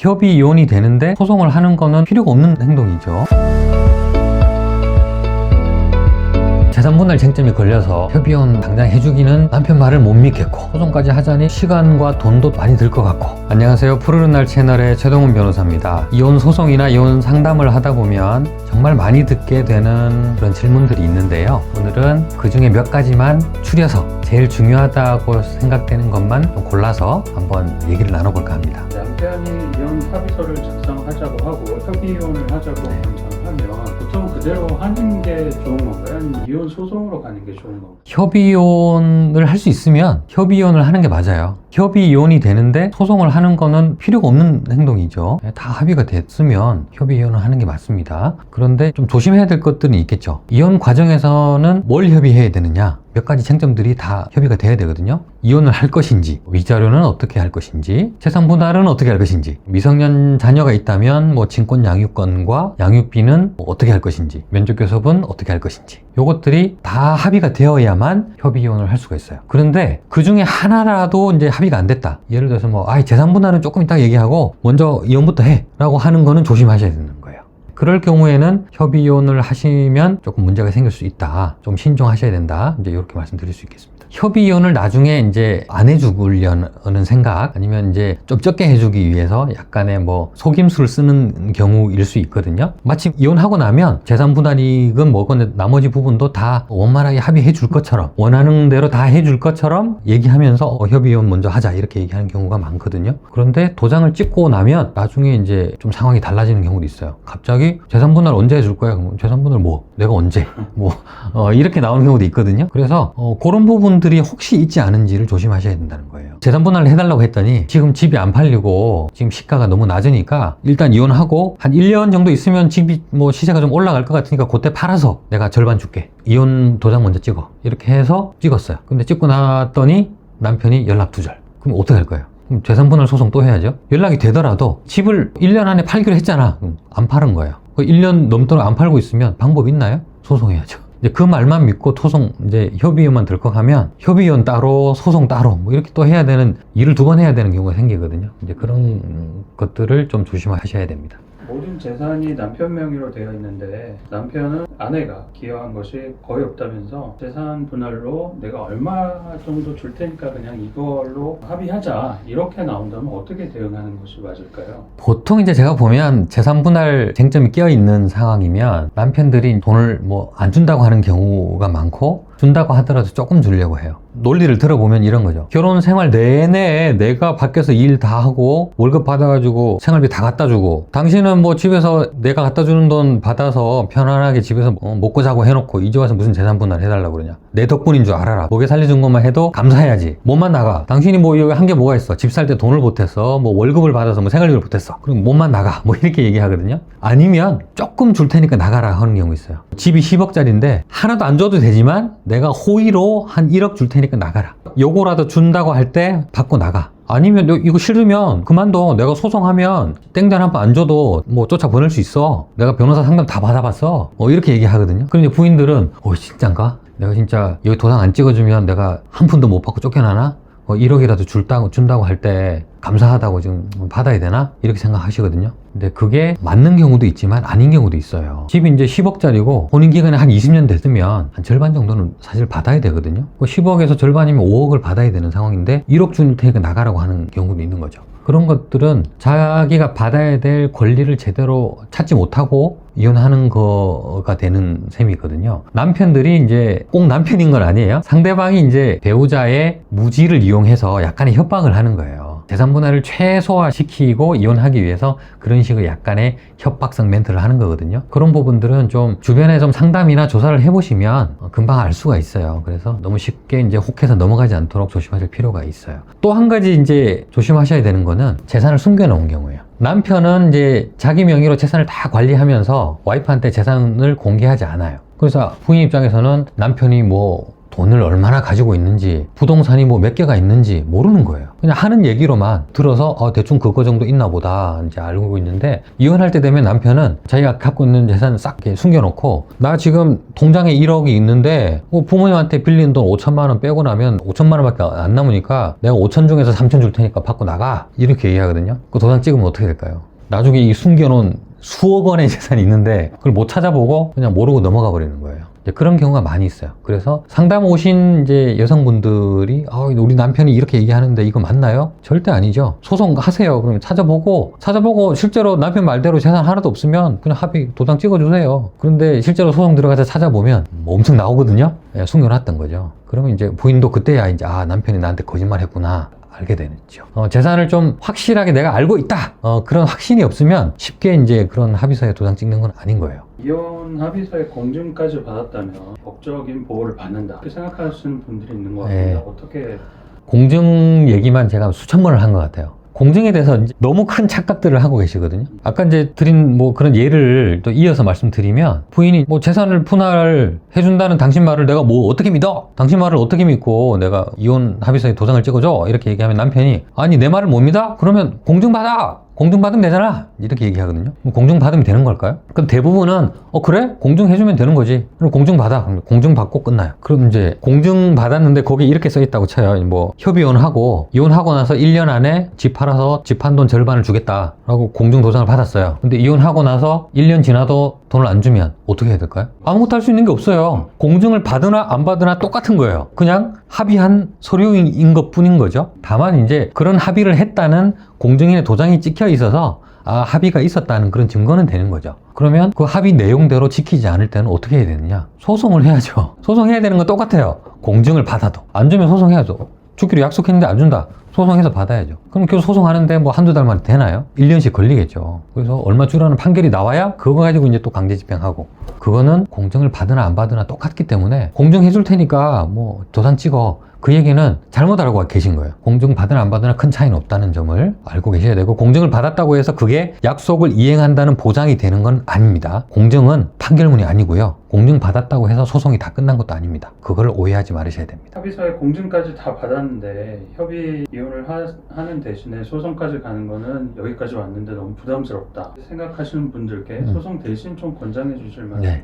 협의 이혼이 되는데 소송을 하는 거는 필요가 없는 행동이죠. 재산분할 쟁점이 걸려서 협의혼 당장 해주기는 남편 말을 못 믿겠고 소송까지 하자니 시간과 돈도 많이 들 것 같고. 안녕하세요, 푸르른 날 채널의 최동훈 변호사입니다. 이혼 소송이나 이혼 상담을 하다 보면 정말 많이 듣게 되는 그런 질문들이 있는데요, 오늘은 그 중에 몇 가지만 추려서 제일 중요하다고 생각되는 것만 좀 골라서 한번 얘기를 나눠볼까 합니다. 남편이 이혼 합의서를 작성하자고 하고 협의이혼을 하자고 하면 보통 그대로 하는 게 좋은 건가요? 아니면 이혼 소송으로 가는 게 좋은 건가요? 협의이혼을 할 수 있으면 협의이혼을 하는 게 맞아요. 협의이혼이 되는데 소송을 하는 거는 필요가 없는 행동이죠. 다 합의가 됐으면 협의이혼을 하는 게 맞습니다. 그런데 좀 조심해야 될 것들은 있겠죠. 이혼 과정에서는 뭘 협의해야 되느냐, 몇 가지 쟁점들이 다 협의가 돼야 되거든요. 이혼을 할 것인지, 위자료는 어떻게 할 것인지, 재산 분할은 어떻게 할 것인지, 미성년 자녀가 있다면 친권 양육권과 양육비는 어떻게 할 것인지, 면접교섭은 어떻게 할 것인지, 요것들이 다 합의가 되어야만 협의이혼을 할 수가 있어요. 그런데 그 중에 하나라도 이제 합의가 안 됐다, 예를 들어서 재산 분할은 조금 이따 얘기하고 먼저 이혼부터 해 라고 하는 거는 조심하셔야 되는 거예요. 그럴 경우에는 협의이혼을 하시면 조금 문제가 생길 수 있다, 좀 신중하셔야 된다, 이제 이렇게 말씀드릴 수 있겠습니다. 협의이혼을 나중에 이제 안 해주려는 생각, 아니면 이제 좀 적게 해주기 위해서 약간의 속임수를 쓰는 경우일 수 있거든요. 마침 이혼하고 나면 재산 분할이건 뭐건 나머지 부분도 다 원만하게 합의해 줄 것처럼, 원하는 대로 다 해줄 것처럼 얘기하면서 협의이혼 먼저 하자 이렇게 얘기하는 경우가 많거든요. 그런데 도장을 찍고 나면 나중에 이제 좀 상황이 달라지는 경우도 있어요. 갑자기 재산 분할 언제 해줄 거야? 그럼 재산 분할 내가 언제? 이렇게 나오는 경우도 있거든요. 그래서 그런 부분들이 혹시 있지 않은지를 조심하셔야 된다는 거예요. 재산 분할을 해달라고 했더니 지금 집이 안 팔리고 지금 시가가 너무 낮으니까 일단 이혼하고 한 1년 정도 있으면 집이 시세가 좀 올라갈 것 같으니까 그때 팔아서 내가 절반 줄게, 이혼 도장 먼저 찍어, 이렇게 해서 찍었어요. 근데 찍고 났더니 남편이 연락 두절. 그럼 어떻게 할 거예요? 그럼 재산분할 소송 또 해야죠. 연락이 되더라도 집을 1년 안에 팔기로 했잖아. 그럼 안 파는 거예요. 1년 넘도록 안 팔고 있으면 방법 있나요? 소송해야죠. 이제 그 말만 믿고 협의이혼만 들컥하면 협의이혼 따로, 소송 따로 이렇게 또 해야 되는, 일을 2번 해야 되는 경우가 생기거든요. 이제 그런 것들을 좀 조심하셔야 됩니다. 모든 재산이 남편 명의로 되어 있는데 남편은 아내가 기여한 것이 거의 없다면서 재산 분할로 내가 얼마 정도 줄 테니까 그냥 이걸로 합의하자 이렇게 나온다면 어떻게 대응하는 것이 맞을까요? 보통 이제 제가 보면 재산 분할 쟁점이 끼어 있는 상황이면 남편들이 돈을 안 준다고 하는 경우가 많고, 준다고 하더라도 조금 주려고 해요. 논리를 들어보면 이런 거죠. 결혼 생활 내내 내가 밖에서 일 다 하고 월급 받아가지고 생활비 다 갖다 주고, 당신은 집에서 내가 갖다 주는 돈 받아서 편안하게 집에서 먹고 자고 해놓고 이제 와서 무슨 재산 분할 해달라고 그러냐. 내 덕분인 줄 알아라. 먹여 살려준 것만 해도 감사해야지. 몸만 나가. 당신이 여기 한 게 뭐가 있어. 집 살 때 돈을 보탰어. 월급을 받아서 생활비를 보탰어. 그럼 몸만 나가. 이렇게 얘기하거든요. 아니면 조금 줄 테니까 나가라 하는 경우 있어요. 집이 10억짜리인데 하나도 안 줘도 되지만 내가 호의로 한 1억 줄 테니까 나가라. 요거라도 준다고 할 때 받고 나가. 아니면 이거 싫으면 그만둬. 내가 소송하면 땡전 한 번 안 줘도 쫓아 보낼 수 있어. 내가 변호사 상담 다 받아봤어. 이렇게 얘기하거든요. 그런데 부인들은 진짠가? 내가 진짜 여기 도장 안 찍어주면 내가 한 푼도 못 받고 쫓겨나나? 1억이라도 준다고 할 때 감사하다고 지금 받아야 되나? 이렇게 생각하시거든요. 근데 그게 맞는 경우도 있지만 아닌 경우도 있어요. 집이 이제 10억짜리고 혼인기간이 한 20년 됐으면 한 절반 정도는 사실 받아야 되거든요. 10억에서 절반이면 5억을 받아야 되는 상황인데 1억 줄 테니까 나가라고 하는 경우도 있는 거죠. 그런 것들은 자기가 받아야 될 권리를 제대로 찾지 못하고 이혼하는 거가 되는 셈이거든요. 남편들이 이제 꼭 남편인 건 아니에요. 상대방이 이제 배우자의 무지를 이용해서 약간의 협박을 하는 거예요. 재산 분할을 최소화시키고 이혼하기 위해서 그런 식의 약간의 협박성 멘트를 하는 거거든요. 그런 부분들은 좀 주변에 좀 상담이나 조사를 해보시면 금방 알 수가 있어요. 그래서 너무 쉽게 이제 혹해서 넘어가지 않도록 조심하실 필요가 있어요. 또 한 가지 이제 조심하셔야 되는 거는 재산을 숨겨놓은 경우예요. 남편은 이제 자기 명의로 재산을 다 관리하면서 와이프한테 재산을 공개하지 않아요. 그래서 부인 입장에서는 남편이 돈을 얼마나 가지고 있는지, 부동산이 뭐 몇 개가 있는지 모르는 거예요. 그냥 하는 얘기로만 들어서 대충 그거 정도 있나 보다 이제 알고 있는데, 이혼할 때 되면 남편은 자기가 갖고 있는 재산 싹 이렇게 숨겨놓고, 나 지금 통장에 1억이 있는데 부모님한테 빌린 돈 5천만 원 빼고 나면 5천만 원밖에 안 남으니까 내가 5천 중에서 3천 줄 테니까 받고 나가, 이렇게 얘기하거든요. 그 도장 찍으면 어떻게 될까요? 나중에 이 숨겨놓은 수억 원의 재산이 있는데 그걸 못 찾아보고 그냥 모르고 넘어가 버리는 거예요. 이제 그런 경우가 많이 있어요. 그래서 상담 오신 이제 여성분들이 우리 남편이 이렇게 얘기하는데 이거 맞나요? 절대 아니죠. 소송하세요. 그러면 찾아보고 실제로 남편 말대로 재산 하나도 없으면 그냥 합의 도장 찍어주세요. 그런데 실제로 소송 들어가서 찾아보면 뭐 엄청 나오거든요. 예, 숨겨놨던 거죠. 그러면 이제 부인도 그때야 이제 남편이 나한테 거짓말했구나 알게 되죠. 재산을 좀 확실하게 내가 알고 있다. 그런 확신이 없으면 쉽게 이제 그런 합의서에 도장 찍는 건 아닌 거예요. 이혼 합의서에 공증까지 받았다면 법적인 보호를 받는다 이렇게 생각하시는 분들이 있는 것 같습니다. 네. 어떻게? 공증 얘기만 제가 수천 번을 한 것 같아요. 공증에 대해서 이제 너무 큰 착각들을 하고 계시거든요. 아까 이제 드린 뭐 그런 예를 또 이어서 말씀드리면, 부인이 뭐 재산을 분할 해준다는 당신 말을 내가 뭐 어떻게 믿어? 당신 말을 어떻게 믿고 내가 이혼 합의서에 도장을 찍어줘? 이렇게 얘기하면 남편이 아니 내 말을 못 믿어? 그러면 공증 받아! 공증 받으면 되잖아! 이렇게 얘기하거든요. 공증 받으면 되는 걸까요? 그럼 대부분은 그래? 공증 해주면 되는 거지. 그럼 공증 받아. 그럼 공증 받고 끝나요. 그럼 이제 공증 받았는데 거기에 이렇게 써있다고 쳐요. 뭐 협의혼하고 이혼하고 나서 1년 안에 집 팔아서 집 판 돈 절반을 주겠다 라고 공증 도장을 받았어요. 근데 이혼하고 나서 1년 지나도 돈을 안 주면 어떻게 해야 될까요? 아무것도 할 수 있는 게 없어요. 공증을 받으나 안 받으나 똑같은 거예요. 그냥 합의한 서류인 것 뿐인 거죠. 다만 이제 그런 합의를 했다는 공증인의 도장이 찍혀 있어서 합의가 있었다는 그런 증거는 되는 거죠. 그러면 그 합의 내용대로 지키지 않을 때는 어떻게 해야 되느냐? 소송을 해야죠. 소송해야 되는 건 똑같아요. 공증을 받아도 안 주면 소송해야죠. 주기로 약속했는데 안 준다. 소송해서 받아야죠. 그럼 계속 소송하는데 뭐 한두 달만 되나요? 1년씩 걸리겠죠. 그래서 얼마 주라는 판결이 나와야 그거 가지고 이제 또 강제 집행하고, 그거는 공증을 받으나 안 받으나 똑같기 때문에 공증해 줄 테니까 뭐 도장 찍어, 그 얘기는 잘못 알고 계신 거예요. 공증 받으나 안 받으나 큰 차이는 없다는 점을 알고 계셔야 되고, 공증을 받았다고 해서 그게 약속을 이행한다는 보장이 되는 건 아닙니다. 공증은 판결문이 아니고요. 공증 받았다고 해서 소송이 다 끝난 것도 아닙니다. 그걸 오해하지 말으셔야 됩니다. 합의서에 공증까지 다 받았는데 협의 이혼을 하는 대신에 소송까지 가는 거는 여기까지 왔는데 너무 부담스럽다 생각하시는 분들께 소송 대신 좀 권장해 주실 만한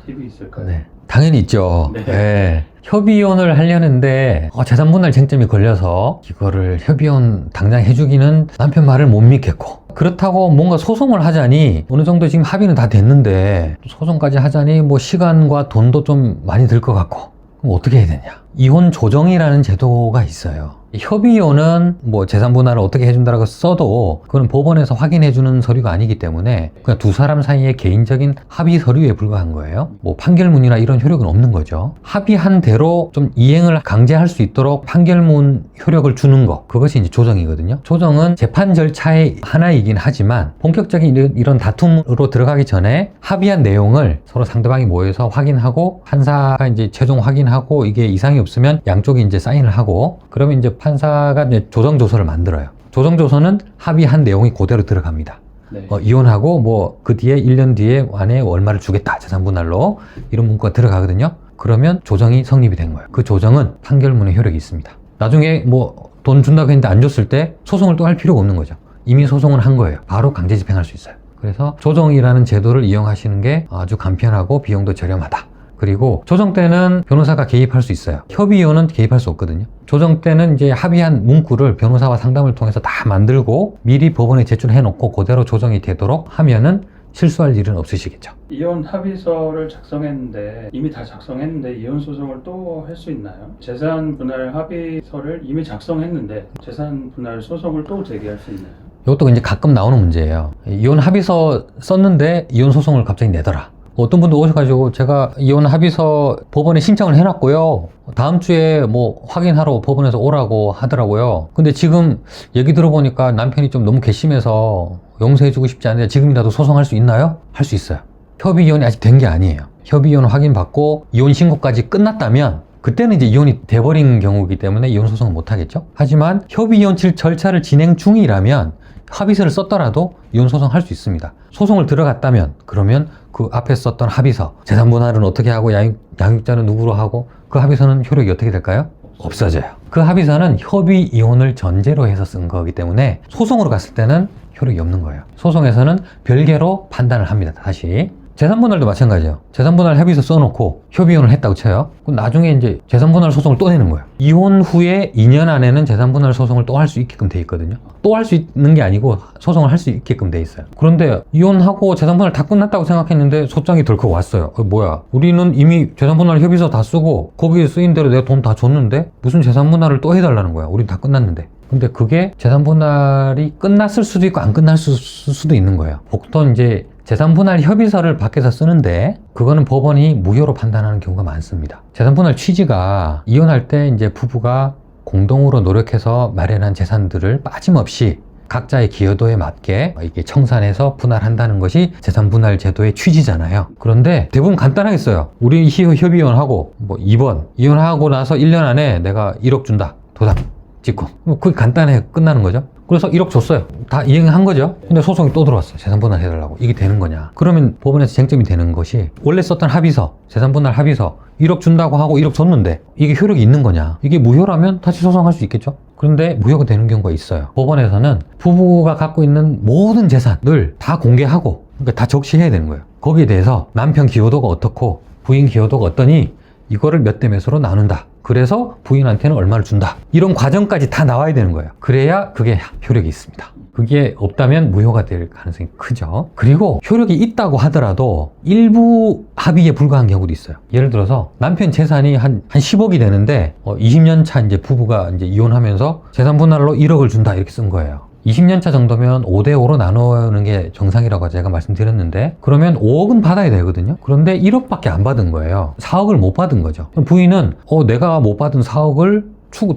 팁이 있을까요? 네. 당연히 있죠. 네. 네. 협의혼을 하려는데 재산분할 쟁점이 걸려서 이거를 협의혼 당장 해주기는 남편 말을 못 믿겠고, 그렇다고 뭔가 소송을 하자니 어느 정도 지금 합의는 다 됐는데 소송까지 하자니 뭐 시간과 돈도 좀 많이 들 것 같고, 그럼 어떻게 해야 되냐? 이혼 조정이라는 제도가 있어요. 협의혼은 뭐 재산 분할을 어떻게 해준다라고 써도 그건 법원에서 확인해주는 서류가 아니기 때문에 그냥 두 사람 사이의 개인적인 합의 서류에 불과한 거예요. 뭐 판결문이나 이런 효력은 없는 거죠. 합의한 대로 좀 이행을 강제할 수 있도록 판결문 효력을 주는 거, 그것이 이제 조정이거든요. 조정은 재판 절차의 하나이긴 하지만 본격적인 이런 다툼으로 들어가기 전에 합의한 내용을 서로 상대방이 모여서 확인하고, 판사가 이제 최종 확인하고 이게 이상이 없으면 양쪽이 이제 사인을 하고, 그러면 이제 판사가 이제 조정조서를 만들어요. 조정조서는 합의한 내용이 그대로 들어갑니다. 네. 이혼하고 뭐 그 뒤에 1년 뒤에 안에 얼마를 주겠다 재산분할로, 이런 문구가 들어가거든요. 그러면 조정이 성립이 된 거예요. 그 조정은 판결문의 효력이 있습니다. 나중에 뭐 돈 준다고 했는데 안 줬을 때 소송을 또 할 필요가 없는 거죠. 이미 소송을 한 거예요. 바로 강제 집행할 수 있어요. 그래서 조정이라는 제도를 이용하시는 게 아주 간편하고 비용도 저렴하다. 그리고 조정 때는 변호사가 개입할 수 있어요. 협의혼은 개입할 수 없거든요. 조정 때는 이제 합의한 문구를 변호사와 상담을 통해서 다 만들고 미리 법원에 제출해 놓고 그대로 조정이 되도록 하면은 실수할 일은 없으시겠죠. 이혼 합의서를 작성했는데 이미 다 작성했는데 이혼 소송을 또 할 수 있나요? 재산 분할 합의서를 이미 작성했는데 재산 분할 소송을 또 제기할 수 있나요? 이것도 이제 가끔 나오는 문제예요. 이혼 합의서 썼는데 이혼 소송을 갑자기 내더라. 어떤 분도 오셔가지고 제가 이혼 합의서 법원에 신청을 해놨고요. 다음 주에 뭐 확인하러 법원에서 오라고 하더라고요. 근데 지금 얘기 들어보니까 남편이 좀 너무 괘씸해서 용서해주고 싶지 않은데 지금이라도 소송할 수 있나요? 할 수 있어요. 협의이혼이 아직 된 게 아니에요. 협의이혼 확인받고 이혼 신고까지 끝났다면 그때는 이제 이혼이 돼버린 경우이기 때문에 이혼 소송은 못하겠죠. 하지만 협의이혼 절차를 진행 중이라면 합의서를 썼더라도 이혼 소송 할 수 있습니다. 소송을 들어갔다면 그러면 그 앞에 썼던 합의서, 재산 분할은 어떻게 하고 양육자는 누구로 하고, 그 합의서는 효력이 어떻게 될까요? 없어져요. 그 합의서는 협의 이혼을 전제로 해서 쓴 거기 때문에 소송으로 갔을 때는 효력이 없는 거예요. 소송에서는 별개로 판단을 합니다. 다시. 재산분할도 마찬가지예요. 재산분할 협의서 써놓고 협의이혼을 했다고 쳐요. 그럼 나중에 이제 재산분할 소송을 또 내는 거예요. 이혼 후에 2년 안에는 재산분할 소송을 또 할 수 있게끔 돼 있거든요. 또 할 수 있는 게 아니고 소송을 할 수 있게끔 돼 있어요. 그런데 이혼하고 재산분할 다 끝났다고 생각했는데 소장이 덜컥 왔어요. 뭐야, 우리는 이미 재산분할 협의서 다 쓰고 거기에 쓰인 대로 내가 돈 다 줬는데 무슨 재산분할을 또 해달라는 거야. 우린 다 끝났는데. 근데 그게 재산분할이 끝났을 수도 있고 안 끝났을 수도 있는 거예요. 보통 이제 재산분할 협의서를 밖에서 쓰는데 그거는 법원이 무효로 판단하는 경우가 많습니다. 재산분할 취지가 이혼할 때 이제 부부가 공동으로 노력해서 마련한 재산들을 빠짐없이 각자의 기여도에 맞게 이게 청산해서 분할한다는 것이 재산분할 제도의 취지잖아요. 그런데 대부분 간단하게 써요. 우리 협의이혼하고 뭐 2번 이혼하고 나서 1년 안에 내가 1억 준다. 도장 찍고. 그게 간단해 끝나는 거죠. 그래서 1억 줬어요. 다 이행한 거죠. 근데 소송이 또 들어왔어요. 재산분할 해달라고. 이게 되는 거냐. 그러면 법원에서 쟁점이 되는 것이 원래 썼던 합의서, 재산분할 합의서 1억 준다고 하고 1억 줬는데 이게 효력이 있는 거냐. 이게 무효라면 다시 소송할 수 있겠죠. 그런데 무효가 되는 경우가 있어요. 법원에서는 부부가 갖고 있는 모든 재산을 다 공개하고, 그러니까 다 적시해야 되는 거예요. 거기에 대해서 남편 기여도가 어떻고 부인 기여도가 어떠니 이거를 몇 대 몇으로 나눈다. 그래서 부인한테는 얼마를 준다. 이런 과정까지 다 나와야 되는 거예요. 그래야 그게 효력이 있습니다. 그게 없다면 무효가 될 가능성이 크죠. 그리고 효력이 있다고 하더라도 일부 합의에 불과한 경우도 있어요. 예를 들어서 남편 재산이 한 10억이 되는데 20년 차 이제 부부가 이제 이혼하면서 재산 분할로 1억을 준다 이렇게 쓴 거예요. 20년 차 정도면 5대5로 나누는 게 정상이라고 제가 말씀드렸는데 그러면 5억은 받아야 되거든요. 그런데 1억밖에 안 받은 거예요. 4억을 못 받은 거죠. 그럼 부인은 내가 못 받은 4억을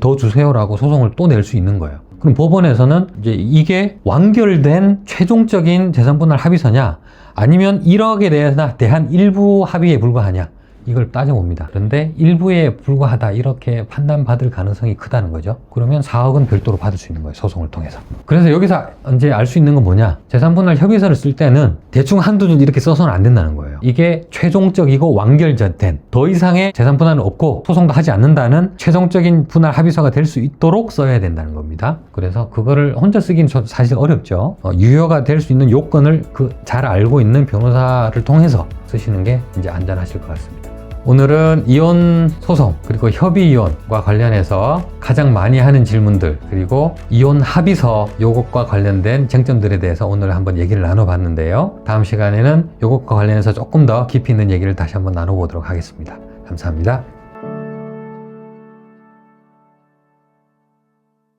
더 주세요라고 소송을 또 낼 수 있는 거예요. 그럼 법원에서는 이제 이게 완결된 최종적인 재산분할 합의서냐 아니면 1억에 대한 일부 합의에 불과하냐 이걸 따져봅니다. 그런데 일부에 불과하다 이렇게 판단받을 가능성이 크다는 거죠. 그러면 4억은 별도로 받을 수 있는 거예요. 소송을 통해서. 그래서 여기서 이제 알 수 있는 건 뭐냐, 재산분할 협의서를 쓸 때는 대충 한두 줄 이렇게 써서는 안 된다는 거예요. 이게 최종적이고 완결된 더 이상의 재산분할은 없고 소송도 하지 않는다는 최종적인 분할 합의서가 될 수 있도록 써야 된다는 겁니다. 그래서 그거를 혼자 쓰기는 사실 어렵죠. 유효가 될 수 있는 요건을 잘 알고 있는 변호사를 통해서 쓰시는 게 이제 안전하실 것 같습니다. 오늘은 이혼 소송 그리고 협의 이혼과 관련해서 가장 많이 하는 질문들 그리고 이혼 합의서 요것과 관련된 쟁점들에 대해서 오늘 한번 얘기를 나눠봤는데요. 다음 시간에는 요것과 관련해서 조금 더 깊이 있는 얘기를 다시 한번 나눠보도록 하겠습니다. 감사합니다.